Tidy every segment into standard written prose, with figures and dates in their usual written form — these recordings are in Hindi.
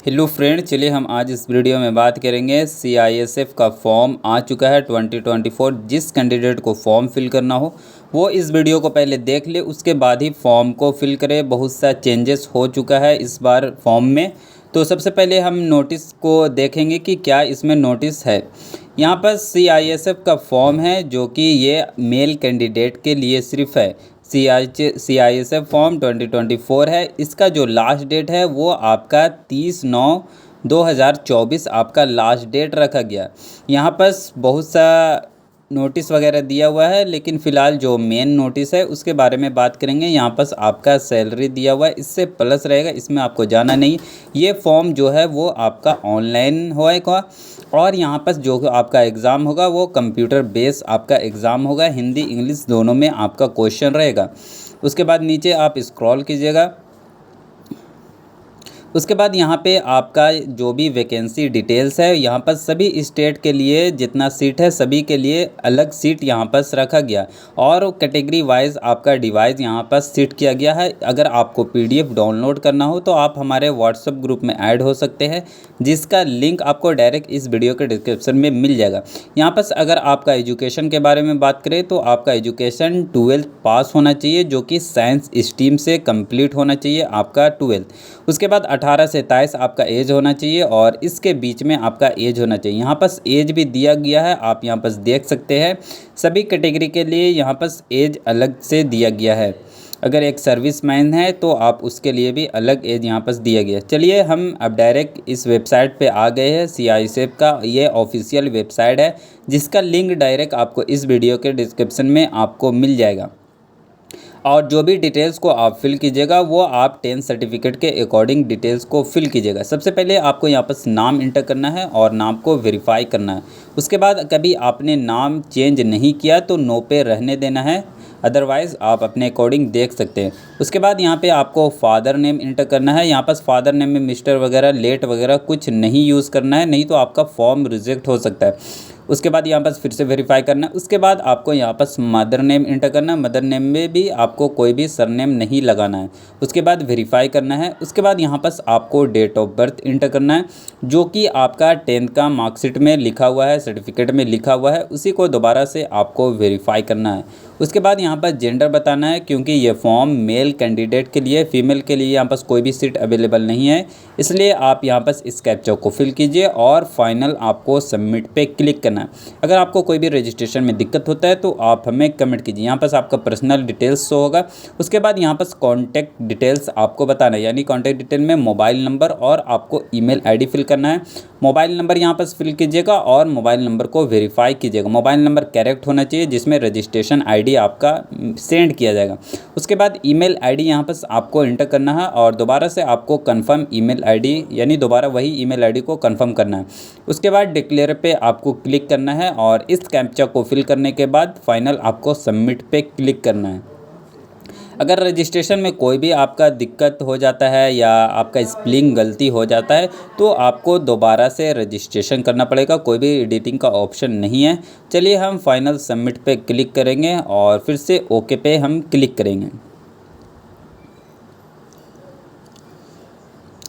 हेलो फ्रेंड, चलिए हम आज इस वीडियो में बात करेंगे सीआईएसएफ का फॉर्म आ चुका है 2024। जिस कैंडिडेट को फॉर्म फिल करना हो वो इस वीडियो को पहले देख ले, उसके बाद ही फॉर्म को फिल करे। बहुत सा चेंजेस हो चुका है इस बार फॉर्म में। तो सबसे पहले हम नोटिस को देखेंगे कि क्या इसमें नोटिस है। यहाँ पर सीआईएसएफ का फॉर्म है जो कि ये मेल कैंडिडेट के लिए सिर्फ है। सीआईएसएफ फॉर्म 2024 है। इसका जो लास्ट डेट है वो आपका 30/9/2024 आपका लास्ट डेट रखा गया। यहाँ पर बहुत सा नोटिस वगैरह दिया हुआ है, लेकिन फ़िलहाल जो मेन नोटिस है उसके बारे में बात करेंगे। यहाँ पर आपका सैलरी दिया हुआ है, इससे प्लस रहेगा, इसमें आपको जाना नहीं। ये फॉर्म जो है वो आपका ऑनलाइन होएगा और यहाँ पर जो आपका एग्ज़ाम होगा वो कंप्यूटर बेस आपका एग्ज़ाम होगा। हिंदी इंग्लिश दोनों में आपका क्वेश्चन रहेगा। उसके बाद नीचे आप स्क्रॉल कीजिएगा। उसके बाद यहाँ पे आपका जो भी वैकेंसी डिटेल्स है, यहाँ पर सभी स्टेट के लिए जितना सीट है सभी के लिए अलग सीट यहाँ पर रखा गया और कैटेगरी वाइज आपका डिवाइस यहाँ पर सीट किया गया है। अगर आपको पीडीएफ डाउनलोड करना हो तो आप हमारे व्हाट्सएप ग्रुप में ऐड हो सकते हैं, जिसका लिंक आपको डायरेक्ट इस वीडियो के डिस्क्रिप्शन में मिल जाएगा। यहाँ पर अगर आपका एजुकेशन के बारे में बात करें तो आपका एजुकेशन 12th पास होना चाहिए, जो कि साइंस स्ट्रीम से कंप्लीट होना चाहिए आपका 12th। उसके बाद 18 से 23 आपका एज होना चाहिए और इसके बीच में आपका एज होना चाहिए। यहाँ पर एज भी दिया गया है, आप यहाँ पर देख सकते हैं। सभी कैटेगरी के लिए यहाँ पर एज अलग से दिया गया है। अगर एक सर्विसमैन है तो आप उसके लिए भी अलग एज यहाँ पर दिया गया। चलिए हम अब डायरेक्ट इस वेबसाइट पे आ गए हैं। सीआईएसएफ का ये ऑफिशियल वेबसाइट है, जिसका लिंक डायरेक्ट आपको इस वीडियो के डिस्क्रिप्शन में आपको मिल जाएगा। और जो भी डिटेल्स को आप फिल कीजिएगा वो आप 10th सर्टिफिकेट के अकॉर्डिंग डिटेल्स को फिल कीजिएगा। सबसे पहले आपको यहाँ पर नाम इंटर करना है और नाम को वेरीफाई करना है। उसके बाद कभी आपने नाम चेंज नहीं किया तो नो पे रहने देना है, अदरवाइज़ आप अपने अकॉर्डिंग देख सकते हैं। उसके बाद यहाँ पे आपको फादर नेम इंटर करना है। यहाँ पर फादर नेम में मिस्टर वगैरह लेट वगैरह कुछ नहीं यूज़ करना है, नहीं तो आपका फॉर्म रिजेक्ट हो सकता है। उसके बाद यहाँ पर फिर से वेरीफाई करना है। उसके बाद आपको यहाँ पर मदर नेम इंटर करना है। मदर नेम में भी आपको कोई भी सरनेम नहीं लगाना है। उसके बाद वेरीफाई करना है। उसके बाद यहाँ पर आपको डेट ऑफ बर्थ इंटर करना है, जो कि आपका 10th का मार्कशीट में लिखा हुआ है, सर्टिफिकेट में लिखा हुआ है, उसी को दोबारा से आपको वेरीफाई करना है। उसके बाद यहाँ पर जेंडर बताना है, क्योंकि ये फॉर्म मेल कैंडिडेट के लिए, फीमेल के लिए यहाँ पर कोई भी सीट अवेलेबल नहीं है, इसलिए आप यहाँ पर इस कैप्चा को फिल कीजिए और फाइनल आपको सबमिट पे क्लिक करना है। अगर आपको कोई भी रजिस्ट्रेशन में दिक्कत होता है तो आप हमें कमेंट कीजिए। यहाँ पर आपका पर्सनल डिटेल्स शो होगा। उसके बाद यहाँ पर कॉन्टैक्ट डिटेल्स आपको बताना है, यानी कॉन्टैक्ट डिटेल में मोबाइल नंबर और आपको ईमेल आईडी फिल करना है। मोबाइल नंबर यहाँ पर फिल कीजिएगा और मोबाइल नंबर को वेरीफाई कीजिएगा। मोबाइल नंबर करेक्ट होना चाहिए जिसमें रजिस्ट्रेशन आईडी आपका सेंड किया जाएगा। उसके बाद ईमेल आईडी यहाँ पर आपको इंटर करना है और दोबारा से आपको कंफर्म ईमेल आईडी, यानी दोबारा वही ईमेल आईडी को कंफर्म करना है। उसके बाद डिक्लेयर पे आपको क्लिक करना है और इस कैप्चा को फिल करने के बाद फाइनल आपको सबमिट पे क्लिक करना है। अगर रजिस्ट्रेशन में कोई भी आपका दिक्कत हो जाता है या आपका स्पेलिंग गलती हो जाता है तो आपको दोबारा से रजिस्ट्रेशन करना पड़ेगा, कोई भी एडिटिंग का ऑप्शन नहीं है। चलिए हम फाइनल सबमिट पे क्लिक करेंगे और फिर से ओके पे हम क्लिक करेंगे।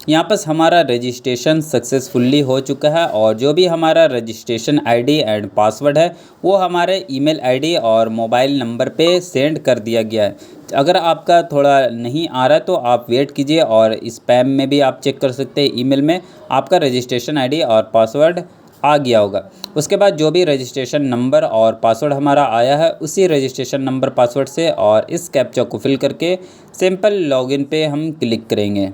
यहाँ पर हमारा रजिस्ट्रेशन सक्सेसफुली हो चुका है और जो भी हमारा रजिस्ट्रेशन आईडी एंड पासवर्ड है वो हमारे ईमेल आईडी और मोबाइल नंबर पे सेंड कर दिया गया है। अगर आपका थोड़ा नहीं आ रहा है तो आप वेट कीजिए और स्पैम में भी आप चेक कर सकते हैं। ईमेल में आपका रजिस्ट्रेशन आईडी और पासवर्ड आ गया होगा। उसके बाद जो भी रजिस्ट्रेशन नंबर और पासवर्ड हमारा आया है उसी रजिस्ट्रेशन नंबर पासवर्ड से और इस कैप्चा को फिल करके सिंपल लॉगिन पे हम क्लिक करेंगे।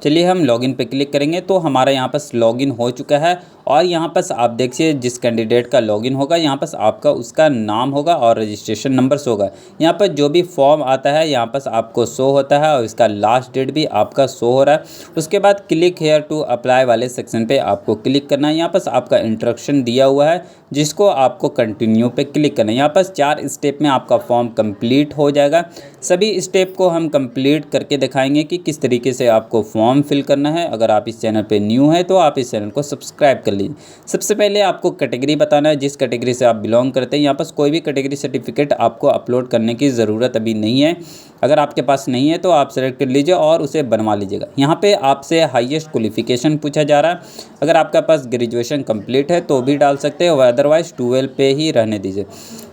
चलिए हम लॉगिन पे क्लिक करेंगे तो हमारा यहाँ पर लॉगिन हो चुका है और यहाँ पर आप देखिए जिस कैंडिडेट का लॉगिन होगा यहाँ पर आपका उसका नाम होगा और रजिस्ट्रेशन नंबर शो होगा। यहाँ पर जो भी फॉर्म आता है यहाँ पर आपको शो होता है और इसका लास्ट डेट भी आपका शो हो रहा है। उसके बाद क्लिक हेयर टू अप्लाई वाले सेक्शन पे आपको क्लिक करना है। यहाँ पर आपका इंस्ट्रक्शन दिया हुआ है जिसको आपको कंटिन्यू पे क्लिक करना है। यहाँ पर 4 स्टेप में आपका फॉर्म कंप्लीट हो जाएगा। सभी स्टेप को हम कंप्लीट करके दिखाएंगे कि किस तरीके से आपको फॉर्म फिल करना है। अगर आप इस चैनल पे न्यू है तो आप इस चैनल को सब्सक्राइब कर लीजिए। लीजिए। सबसे पहले आपको कैटेगरी बताना है, जिस कैटेगरी से आप बिलोंग करते हैं। यहाँ पर कोई भी कैटेगरी सर्टिफिकेट आपको अपलोड करने की ज़रूरत अभी नहीं है। अगर आपके पास नहीं है तो आप सेलेक्ट कर लीजिए और उसे बनवा लीजिएगा। यहाँ पे आपसे हाईएस्ट क्वालिफिकेशन पूछा जा रहा है। अगर आपके पास ग्रेजुएशन कंप्लीट है तो भी डाल सकते हैं, अदरवाइज़ 12 पे ही रहने दीजिए।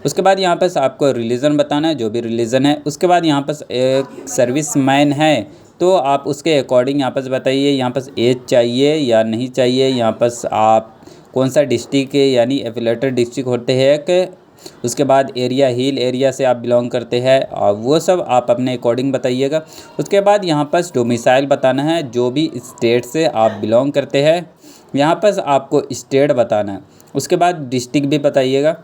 उसके बाद यहाँ पर आपको रिलीजन बताना है, जो भी रिलीजन है। उसके बाद यहाँ पर एक सर्विस मैन है तो आप उसके अकॉर्डिंग यहाँ पर बताइए, यहाँ पर एज चाहिए या नहीं चाहिए, यहाँ पर आप कौन सा डिस्ट्रिक्ट है यानी एफिलेटेड डिस्ट्रिक्ट होते हैं कि उसके बाद एरिया हिल एरिया से आप बिलोंग करते हैं, और वो सब आप अपने अकॉर्डिंग बताइएगा। उसके बाद यहाँ पर डोमिसाइल बताना है, जो भी स्टेट से आप बिलोंग करते हैं यहाँ पर आपको स्टेट बताना है। उसके बाद डिस्ट्रिक्ट भी बताइएगा।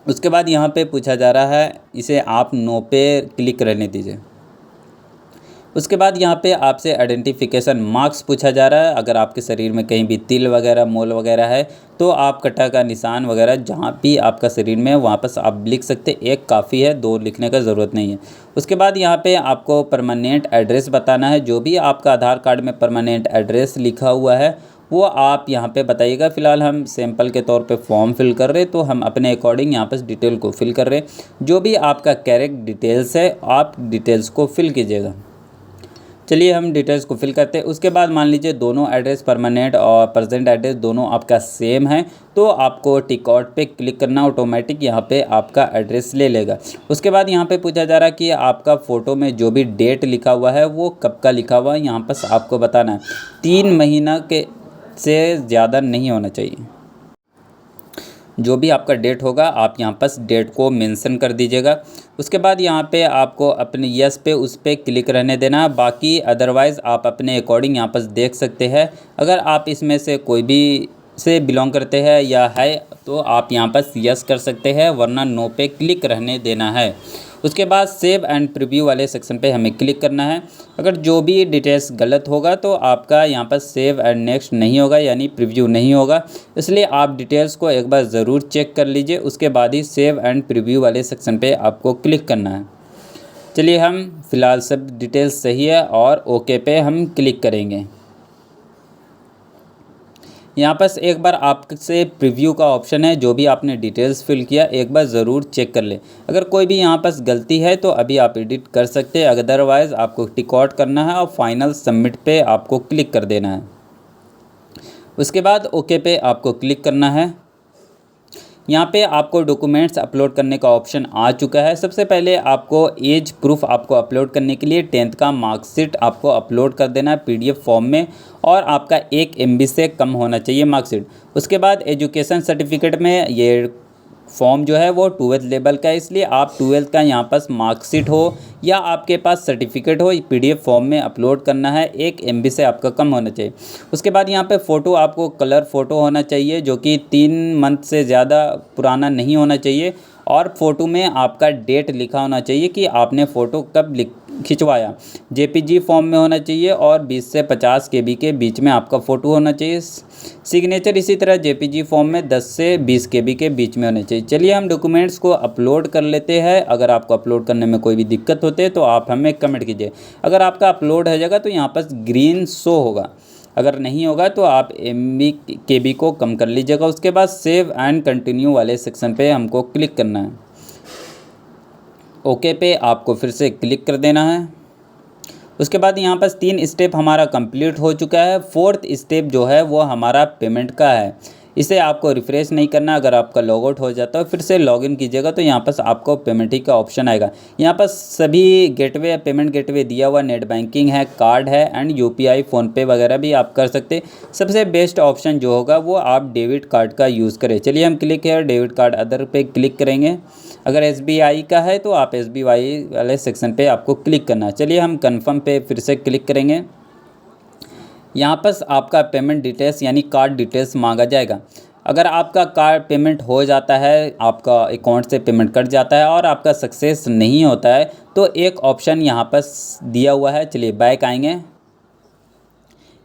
उसके बाद यहाँ पे पूछा जा रहा है, इसे आप नो पे क्लिक रहने दीजिए। उसके बाद यहाँ पे आपसे आइडेंटिफिकेशन मार्क्स पूछा जा रहा है। अगर आपके शरीर में कहीं भी तिल वगैरह मोल वगैरह है तो आप कटा का निशान वगैरह जहाँ भी आपका शरीर में है वहाँ पर आप लिख सकते, एक काफ़ी है, 2 लिखने का ज़रूरत नहीं है। उसके बाद यहाँ पे आपको परमानेंट एड्रेस बताना है, जो भी आपका आधार कार्ड में परमानेंट एड्रेस लिखा हुआ है वो आप यहाँ पे बताइएगा। फ़िलहाल हम सैंपल के तौर पे फॉर्म फिल कर रहे तो हम अपने अकॉर्डिंग यहाँ पर डिटेल को फिल कर रहे। जो भी आपका करेक्ट डिटेल्स है आप डिटेल्स को फिल कीजिएगा। चलिए हम डिटेल्स को फिल करते हैं। उसके बाद मान लीजिए दोनों एड्रेस परमानेंट और प्रेजेंट एड्रेस दोनों आपका सेम है तो आपको टिक आउट पे क्लिक करना, ऑटोमेटिक यहाँ पे आपका एड्रेस ले लेगा। उसके बाद यहाँ पे पूछा जा रहा है कि आपका फ़ोटो में जो भी डेट लिखा हुआ है वो कब का लिखा हुआ है, यहाँ पर आपको बताना है। 3 महीना के से ज़्यादा नहीं होना चाहिए। जो भी आपका डेट होगा आप यहाँ पर डेट को मेंशन कर दीजिएगा। उसके बाद यहाँ पे आपको अपने यस पे उस पर क्लिक रहने देना है। बाकी अदरवाइज़ आप अपने अकॉर्डिंग यहाँ पर देख सकते हैं। अगर आप इसमें से कोई भी से बिलोंग करते हैं या है तो आप यहाँ पर यस कर सकते हैं, वरना नो पे क्लिक रहने देना है। उसके बाद सेव एंड प्रीव्यू वाले सेक्शन पे हमें क्लिक करना है। अगर जो भी डिटेल्स गलत होगा तो आपका यहाँ पर सेव एंड नेक्स्ट नहीं होगा यानी प्रीव्यू नहीं होगा, इसलिए आप डिटेल्स को एक बार ज़रूर चेक कर लीजिए। उसके बाद ही सेव एंड प्रीव्यू वाले सेक्शन पे आपको क्लिक करना है। चलिए हम फ़िलहाल सब डिटेल्स सही है और ओके पे हम क्लिक करेंगे। यहाँ पर एक बार आपसे प्रीव्यू का ऑप्शन है, जो भी आपने डिटेल्स फिल किया एक बार ज़रूर चेक कर ले। अगर कोई भी यहाँ पर गलती है तो अभी आप एडिट कर सकते हैं, अदरवाइज़ आपको टिक आउट करना है और फाइनल सबमिट पे आपको क्लिक कर देना है। उसके बाद ओके पे आपको क्लिक करना है। यहाँ पे आपको डॉक्यूमेंट्स अपलोड करने का ऑप्शन आ चुका है। सबसे पहले आपको एज प्रूफ आपको अपलोड करने के लिए 10th का मार्कशीट आपको अपलोड कर देना है PDF फॉर्म में, और आपका 1 MB से कम होना चाहिए मार्कशीट। उसके बाद एजुकेशन सर्टिफिकेट में ये फॉर्म जो है वो 12th लेवल का है, इसलिए आप 12th का यहाँ पर मार्कशीट हो या आपके पास सर्टिफिकेट हो PDF फॉर्म में अपलोड करना है। 1 MB से आपका कम होना चाहिए। उसके बाद यहाँ पे फ़ोटो आपको कलर फ़ोटो होना चाहिए, जो कि 3 मंथ से ज़्यादा पुराना नहीं होना चाहिए, और फ़ोटो में आपका डेट लिखा होना चाहिए कि आपने फ़ोटो कब खिंचवाया। JPG फॉर्म में होना चाहिए और 20 से 50 KB के बीच में आपका फ़ोटो होना चाहिए। सिग्नेचर इसी तरह JPG फॉर्म में 10 से 20 KB के बीच में होना चाहिए। चलिए हम डॉक्यूमेंट्स को अपलोड कर लेते हैं। अगर आपको अपलोड करने में कोई भी दिक्कत होती है तो आप हमें कमेंट कीजिए। अगर आपका अपलोड हो जाएगा तो यहाँ पर ग्रीन शो होगा, अगर नहीं होगा तो आप MB KB को कम कर लीजिएगा। उसके बाद सेव एंड कंटिन्यू वाले सेक्शन पे हमको क्लिक करना है। ओके पे आपको फिर से क्लिक कर देना है। उसके बाद यहाँ पर 3 स्टेप हमारा कंप्लीट हो चुका है। 4th स्टेप जो है वो हमारा पेमेंट का है। इसे आपको रिफ़्रेश नहीं करना। अगर आपका लॉग आउट हो जाता है फिर से लॉगिन कीजिएगा तो यहाँ पर आपको पेमेंट ही का ऑप्शन आएगा। यहाँ पर सभी गेटवे पेमेंट गेटवे दिया हुआ, नेट बैंकिंग है, कार्ड है एंड UPI फ़ोनपे वगैरह भी आप कर सकते। सबसे बेस्ट ऑप्शन जो होगा वो आप डेबिट कार्ड का यूज़ करें। चलिए हम क्लिक है डेबिट कार्ड अदर पे क्लिक करेंगे। अगर SBI का है तो आप SBI वाले सेक्शन पे आपको क्लिक करना है। चलिए हम कन्फर्म पे फिर से क्लिक करेंगे। यहाँ पर आपका पेमेंट डिटेल्स यानी कार्ड डिटेल्स मांगा जाएगा। अगर आपका कार्ड पेमेंट हो जाता है, आपका अकाउंट से पेमेंट कट जाता है और आपका सक्सेस नहीं होता है तो एक ऑप्शन यहाँ पर दिया हुआ है। चलिए बैक आएंगे।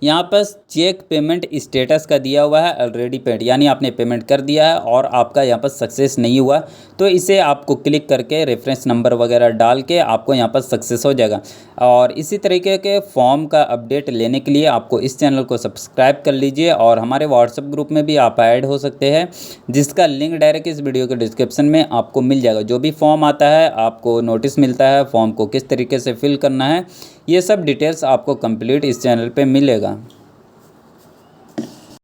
यहाँ पर चेक पेमेंट स्टेटस का दिया हुआ है ऑलरेडी पेड, यानी आपने पेमेंट कर दिया है और आपका यहाँ पर सक्सेस नहीं हुआ, तो इसे आपको क्लिक करके रेफरेंस नंबर वगैरह डाल के आपको यहाँ पर सक्सेस हो जाएगा। और इसी तरीके के फॉर्म का अपडेट लेने के लिए आपको इस चैनल को सब्सक्राइब कर लीजिए और हमारे व्हाट्सएप ग्रुप में भी आप ऐड हो सकते हैं, जिसका लिंक डायरेक्ट इस वीडियो के डिस्क्रिप्शन में आपको मिल जाएगा। जो भी फॉर्म आता है, आपको नोटिस मिलता है, फॉर्म को किस तरीके से फिल करना है, ये सब डिटेल्स आपको कंप्लीट इस चैनल पे मिलेगा।